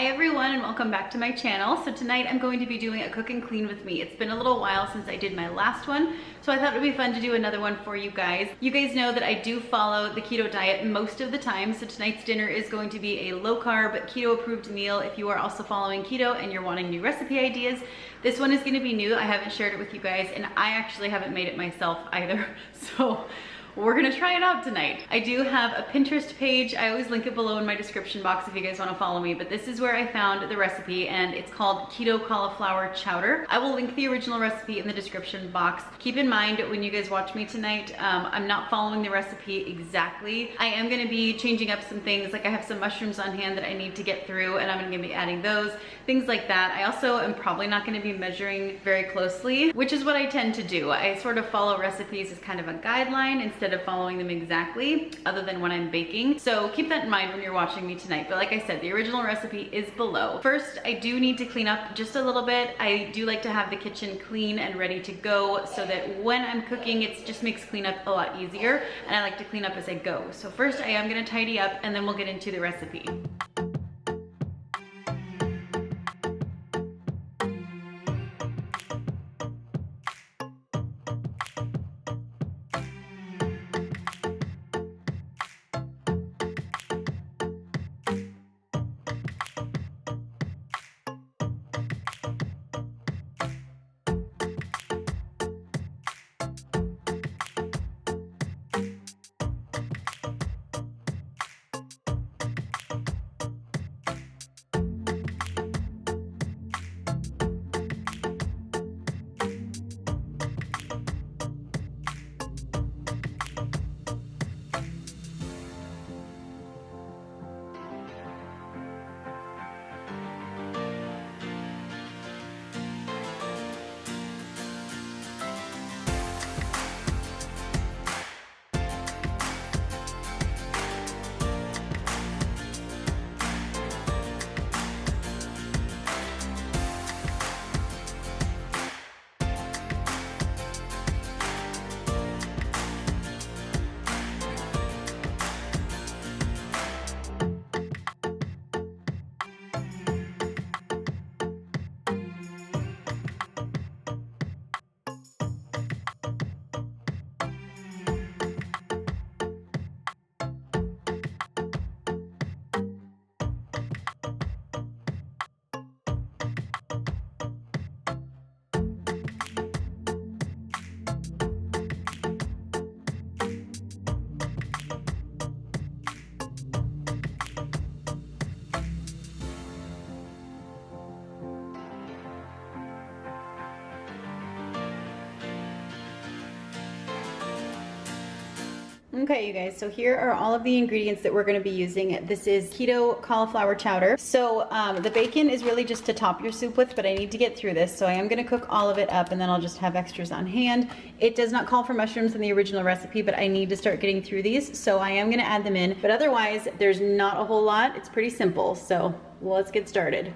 Hi everyone and welcome back to my channel. So tonight I'm going to be doing a cook and clean with me. It's been a little while since I did my last one, so I thought it would be fun to do another one for you guys. You guys know that I do follow the keto diet most of the time, so tonight's dinner is going to be a low carb keto approved meal. If you are also following keto and you're wanting new recipe ideas, this one is going to be new. I haven't shared it with you guys and I actually haven't made it myself either. So we're gonna try it out tonight. I do have a Pinterest page. I always link it below in my description box if you guys wanna follow me, but this is where I found the recipe and it's called Keto Cauliflower Chowder. I will link the original recipe in the description box. Keep in mind when you guys watch me tonight, I'm not following the recipe exactly. I am gonna be changing up some things, like I have some mushrooms on hand that I need to get through and I'm gonna be adding those, things like that. I also am probably not gonna be measuring very closely, which is what I tend to do. I sort of follow recipes as kind of a guideline instead of following them exactly, other than when I'm baking. So keep that in mind when you're watching me tonight. But like I said, the original recipe is below. First, I do need to clean up just a little bit. I do like to have the kitchen clean and ready to go so that when I'm cooking, it just makes cleanup a lot easier. And I like to clean up as I go. So first I am gonna tidy up and then we'll get into the recipe. Okay, you guys, so here are all of the ingredients that we're going to be using. This is keto cauliflower chowder. So the bacon is really just to top your soup with, but I need to get through this. So I am going to cook all of it up and then I'll just have extras on hand. It does not call for mushrooms in the original recipe, but I need to start getting through these. So I am going to add them in, but otherwise there's not a whole lot. It's pretty simple. So let's get started.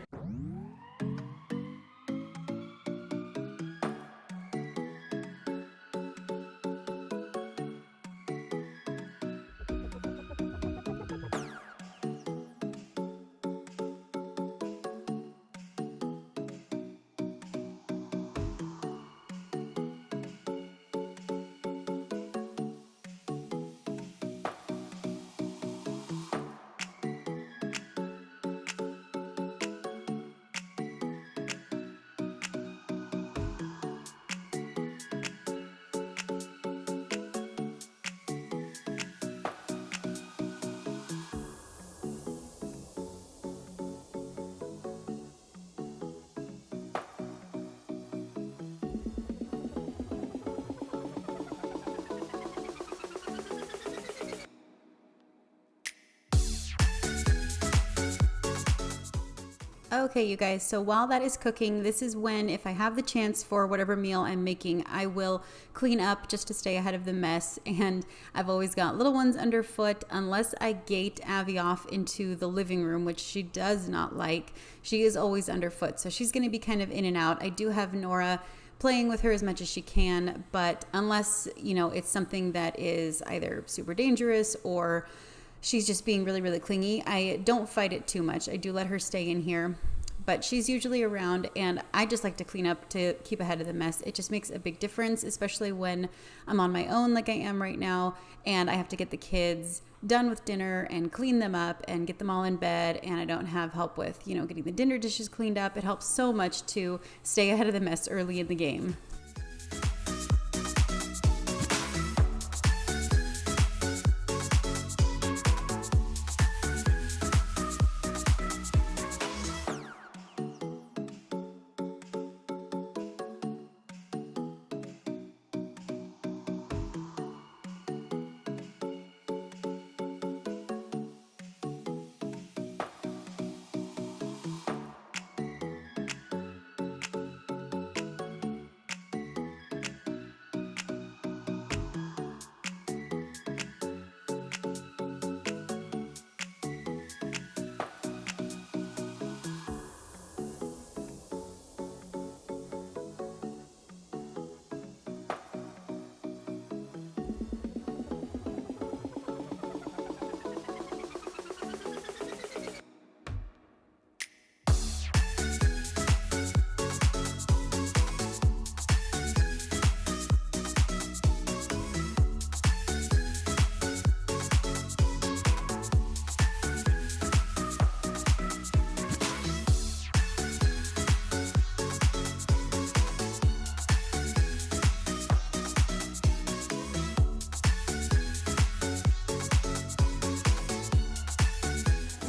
Okay, you guys, so while that is cooking, this is when, if I have the chance for whatever meal I'm making, I will clean up just to stay ahead of the mess. And I've always got little ones underfoot, unless I gate Abby off into the living room, which she does not like. She is always underfoot, so she's going to be kind of in and out. I do have Nora playing with her as much as she can, but unless, you know, it's something that is either super dangerous or she's just being really, really clingy. I don't fight it too much. I do let her stay in here, but she's usually around, and I just like to clean up to keep ahead of the mess. It just makes a big difference, especially when I'm on my own like I am right now, and I have to get the kids done with dinner and clean them up and get them all in bed, and I don't have help with, you know, getting the dinner dishes cleaned up. It helps so much to stay ahead of the mess early in the game.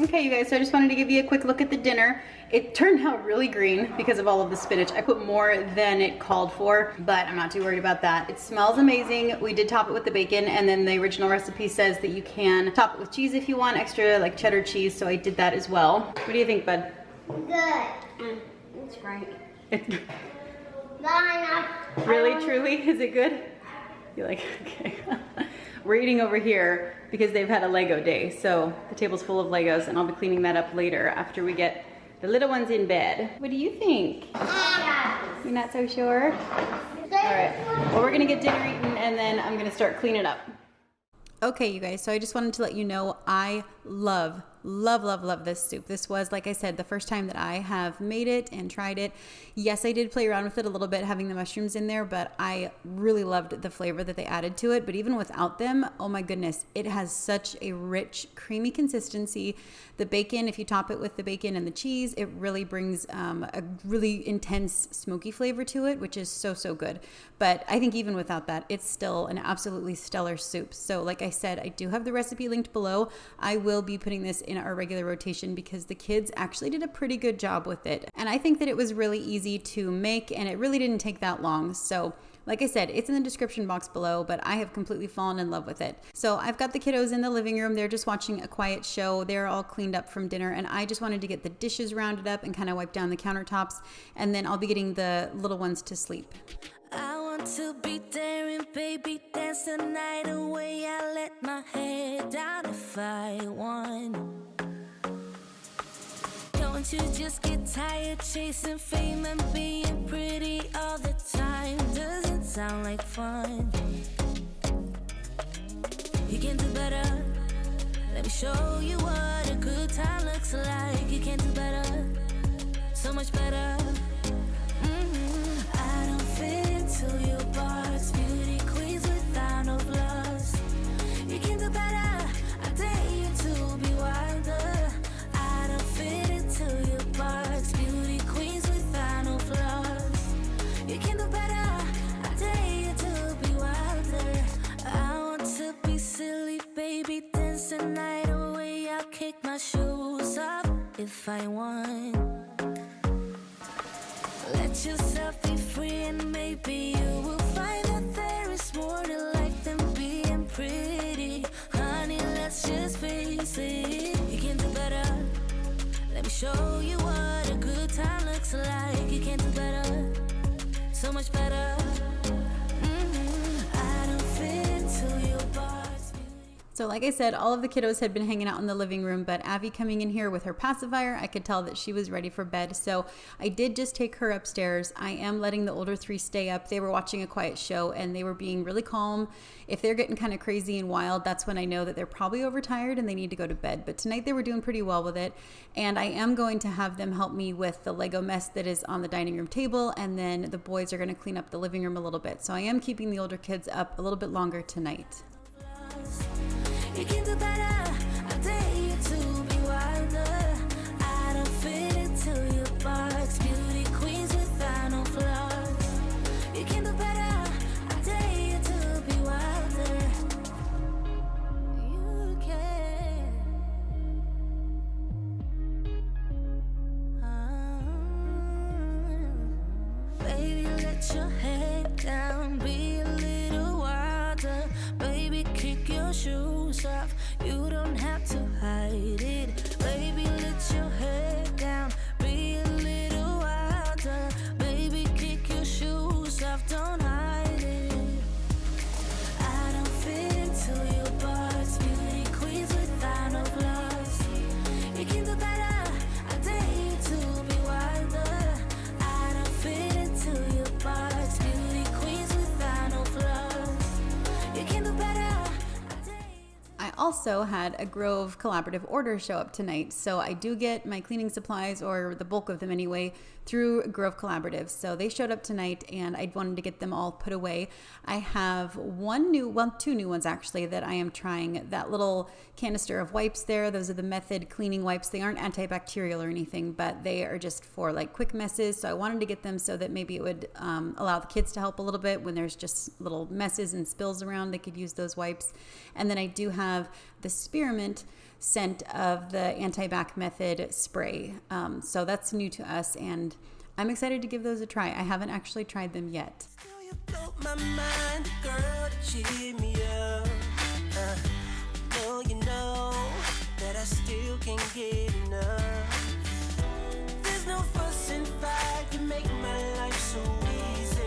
Okay, you guys, so I just wanted to give you a quick look at the dinner. It turned out really green because of all of the spinach. I put more than it called for, but I'm not too worried about that. It smells amazing. We did top it with the bacon, and then the original recipe says that you can top it with cheese if you want, extra like cheddar cheese, so I did that as well. What do you think, bud? Good. It's great. It's really, truly, is it good? You're like, okay. We're eating over here because they've had a Lego day, so the table's full of Legos, and I'll be cleaning that up later after we get the little ones in bed. What do you think? You're not so sure? All right, well, we're gonna get dinner eaten, and then I'm gonna start cleaning up. Okay, you guys, so I just wanted to let you know I love this soup. This was, like I said, the first time that I have made it and tried it. Yes, I did play around with it a little bit, having the mushrooms in there, but I really loved the flavor that they added to it. But even without them, oh my goodness, it has such a rich, creamy consistency. The bacon, if you top it with the bacon and the cheese, it really brings a really intense smoky flavor to it, which is so, so good. But I think even without that, it's still an absolutely stellar soup. So like I said, I do have the recipe linked below. I will be putting this in our regular rotation because the kids actually did a pretty good job with it. And I think that it was really easy to make, and it really didn't take that long. So like I said, it's in the description box below, but I have completely fallen in love with it. So I've got the kiddos in the living room. They're just watching a quiet show. They're all cleaned up from dinner, and I just wanted to get the dishes rounded up and kind of wipe down the countertops, and then I'll be getting the little ones to sleep. I want to be there and baby dance the night away. I let my head down if I want. Don't you just get tired chasing fame and being pretty all the time? Doesn't sound like fun. You can do better. Let me show you what a good time looks like. You can do better, so much better. I don't fit into your box, beauty queens without no flaws. You can do better. I dare you to be wilder. I don't fit into your box, beauty queens without no flaws. You can do better. I dare you to be wilder. I want to be silly, baby, dance the night away. I'll kick my shoes off if I want. Let yourself be free, and maybe you will find that there is more to life than being pretty. Honey, let's just face it. You can do better. Let me show you what a good time looks like. You can do better, so much better. I don't fit into your box. So like I said, all of the kiddos had been hanging out in the living room, but Abby coming in here with her pacifier, I could tell that she was ready for bed. So I did just take her upstairs. I am letting the older three stay up. They were watching a quiet show and they were being really calm. If they're getting kind of crazy and wild, that's when I know that they're probably overtired and they need to go to bed. But tonight they were doing pretty well with it. And I am going to have them help me with the Lego mess that is on the dining room table. And then the boys are going to clean up the living room a little bit. So I am keeping the older kids up a little bit longer tonight. You can do better. I dare you to be wilder. I don't fit into your box. Beauty queens without no flaws. You can do better. I dare you to be wilder. You can. Baby, let your head down. Be a little wilder. Baby, kick your shoes off. You don't have to hide it. Baby, let your head down. Be a little wilder. Baby, kick your shoes off. Don't hide it. I don't fit into your box. Beauty queens without no flaws. You can do better. I dare you to be wilder. I don't fit into your box. Beauty queens without no flaws. You can do better. I also had a Grove collaborative order show up tonight. So I do get my cleaning supplies, or the bulk of them anyway, through Grove Collaborative. So they showed up tonight and I wanted to get them all put away. I have two new ones actually that I am trying. That little canister of wipes there, those are the Method cleaning wipes. They aren't antibacterial or anything, but they are just for like quick messes. So I wanted to get them so that maybe it would allow the kids to help a little bit when there's just little messes and spills around. They could use those wipes. And then I do have the Spearmint scent of the Anti-Bac Method spray. So that's new to us and I'm excited to give those a try. I haven't actually tried them yet. Still you blow my mind, girl, to cheer me up. You know that I still can't get enough. There's no fuss and fight, you make my life so easy.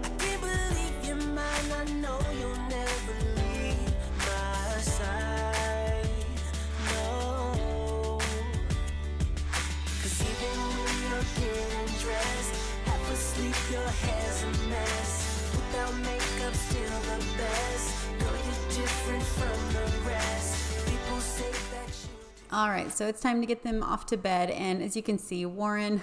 I can't believe you're mine, I know you'll never leave my side. No, 'cause even when you're getting dressed, half asleep, your hair's a mess. Without makeup, still the best. Girl, you're different from the rest. People say that you. All right, so it's time to get them off to bed. And as you can see, Warren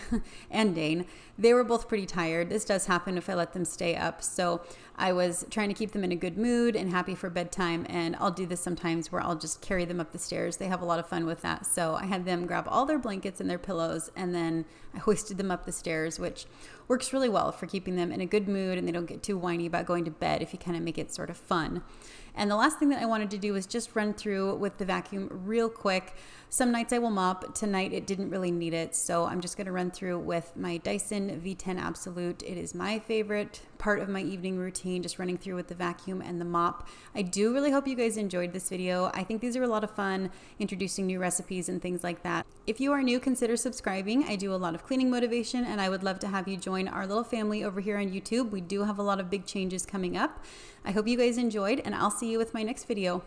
and Dane, they were both pretty tired. This does happen if I let them stay up. So I was trying to keep them in a good mood and happy for bedtime. And I'll do this sometimes where I'll just carry them up the stairs. They have a lot of fun with that. So I had them grab all their blankets and their pillows, and then I hoisted them up the stairs, which works really well for keeping them in a good mood and they don't get too whiny about going to bed if you kind of make it sort of fun. And the last thing that I wanted to do was just run through with the vacuum real quick. Some nights I will mop. Tonight it didn't really need it, so I'm just going to run through with my Dyson V10 Absolute. It is my favorite part of my evening routine, just running through with the vacuum and the mop. I do really hope you guys enjoyed this video. I think these are a lot of fun, introducing new recipes and things like that. If you are new, consider subscribing. I do a lot of cleaning motivation, and I would love to have you join our little family over here on YouTube. We do have a lot of big changes coming up. I hope you guys enjoyed, and I'll see you with my next video.